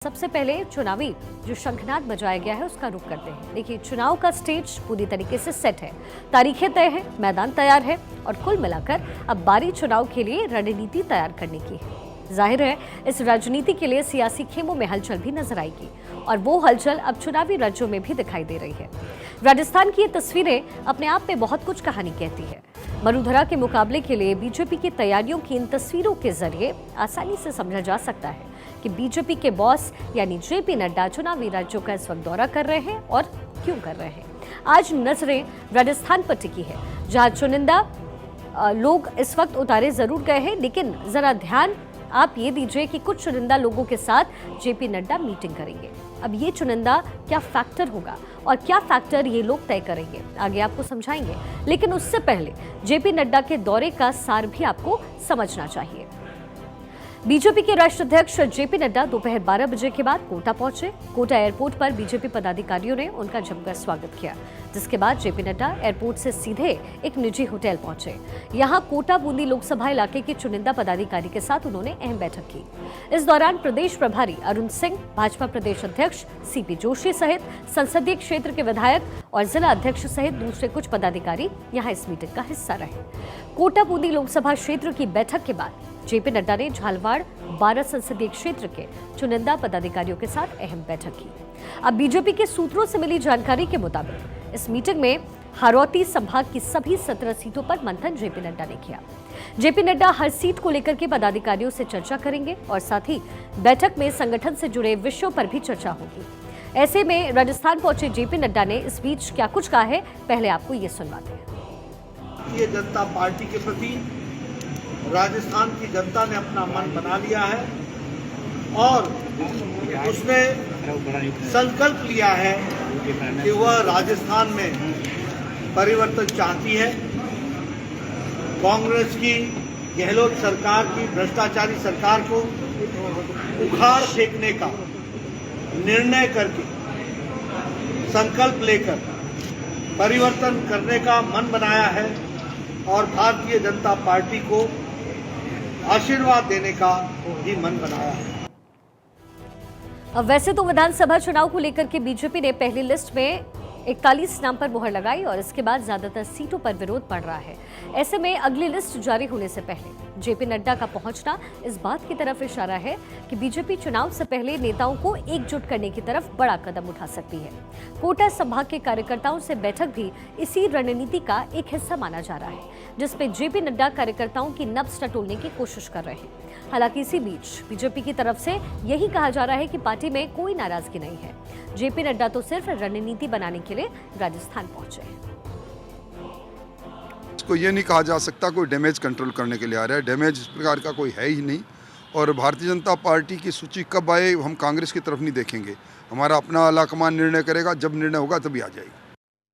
सबसे पहले चुनावी जो शंखनाद बजाया गया है उसका रुख करते हैं। देखिए, चुनाव का स्टेज पूरी तरीके से सेट है, तारीखें तय है, मैदान तैयार है और कुल मिलाकर अब बारी चुनाव के लिए रणनीति तैयार करने की है। जाहिर है, इस राजनीति के लिए सियासी खेमों में हलचल भी नजर आएगी और वो हलचल अब चुनावी राज्यों में भी दिखाई दे रही है। राजस्थान की ये तस्वीरें अपने आप में बहुत कुछ कहानी कहती है। मरुधरा के मुकाबले के लिए बीजेपी की तैयारियों की इन तस्वीरों के जरिए आसानी से समझा जा सकता है कि बीजेपी के बॉस यानी जेपी नड्डा चुनावी राज्यों का इस वक्त दौरा कर रहे हैं और क्यों कर रहे हैं। आज नजरें राजस्थान पर टिकी है, जहां चुनिंदा लोग इस वक्त उतारे जरूर गए हैं, लेकिन जरा ध्यान आप ये दीजिए कि कुछ चुनिंदा लोगों के साथ जेपी नड्डा मीटिंग करेंगे। अब ये चुनिंदा क्या फैक्टर होगा और क्या फैक्टर ये लोग तय करेंगे, आगे आपको समझाएंगे। लेकिन उससे पहले जेपी नड्डा के दौरे का सार भी आपको समझना चाहिए। बीजेपी के राष्ट्रीय अध्यक्ष जेपी नड्डा दोपहर 12 बजे के बाद कोटा पहुंचे। कोटा एयरपोर्ट पर बीजेपी पदाधिकारियों ने उनका जमकर स्वागत किया, जिसके बाद जेपी नड्डा एयरपोर्ट से सीधे एक निजी होटल पहुंचे। यहां कोटा बूंदी लोकसभा इलाके के चुनिंदा पदाधिकारी के साथ उन्होंने अहम बैठक की। इस दौरान प्रदेश प्रभारी अरुण सिंह, भाजपा प्रदेश अध्यक्ष सीपी जोशी सहित संसदीय क्षेत्र के विधायक और जिला अध्यक्ष सहित दूसरे कुछ पदाधिकारी यहां इस मीटिंग का हिस्सा रहे। कोटा बूंदी लोकसभा क्षेत्र की बैठक के बाद जेपी नड्डा ने झालवाड़ 12 संसदीय क्षेत्र के चुनिंदा पदाधिकारियों के साथ अहम बैठक की। अब बीजेपी के सूत्रों से मिली जानकारी के मुताबिक इस मीटिंग में हाड़ौती संभाग की सभी 17 सीटों पर मंथन जेपी नड्डा ने किया। जेपी नड्डा हर सीट को लेकर के पदाधिकारियों से चर्चा करेंगे और साथ ही बैठक में संगठन से जुड़े विषयों पर भी चर्चा होगी। ऐसे में राजस्थान पहुंचे जेपी नड्डा ने इस बीच क्या कुछ कहा है, पहले आपको ये सुनवाते हैं। भारतीय जनता पार्टी के प्रति राजस्थान की जनता ने अपना मन बना लिया है और उसने संकल्प लिया है कि वह राजस्थान में परिवर्तन चाहती है। कांग्रेस की, गहलोत सरकार की भ्रष्टाचारी सरकार को उखाड़ फेंकने का निर्णय करके, संकल्प लेकर परिवर्तन करने का मन बनाया है और भारतीय जनता पार्टी को आशीर्वाद देने का भी मन बनाया है। अब वैसे तो विधानसभा चुनाव को लेकर के बीजेपी ने पहली लिस्ट में 41 नाम पर मुहर लगाई और इसके बाद ज्यादातर सीटों पर विरोध पड़ रहा है। ऐसे में अगली लिस्ट जारी होने से पहले जेपी नड्डा का पहुंचना इस बात की तरफ इशारा है कि बीजेपी चुनाव से पहले नेताओं को एकजुट करने की तरफ बड़ा कदम उठा सकती है। कोटा संभाग के कार्यकर्ताओं से बैठक भी इसी रणनीति का एक हिस्सा माना जा रहा है, जिसमें जेपी नड्डा कार्यकर्ताओं की नब्ज टटोलने की कोशिश कर रहे हैं। हालांकि इसी बीच बीजेपी की तरफ से यही कहा जा रहा है कि पार्टी में कोई नाराजगी नहीं है। जेपी नड्डा तो सिर्फ रणनीति बनाने के लिए राजस्थान पहुंचे हैं। इसको ये नहीं कहा जा सकता कोई डैमेज कंट्रोल करने के लिए आ रहा है, डैमेज इस प्रकार का कोई है ही नहीं। और भारतीय जनता पार्टी की सूची कब आए हम कांग्रेस की तरफ नहीं देखेंगे। हमारा अपना आलाकमान निर्णय करेगा, जब निर्णय होगा तभी आ जाएगी।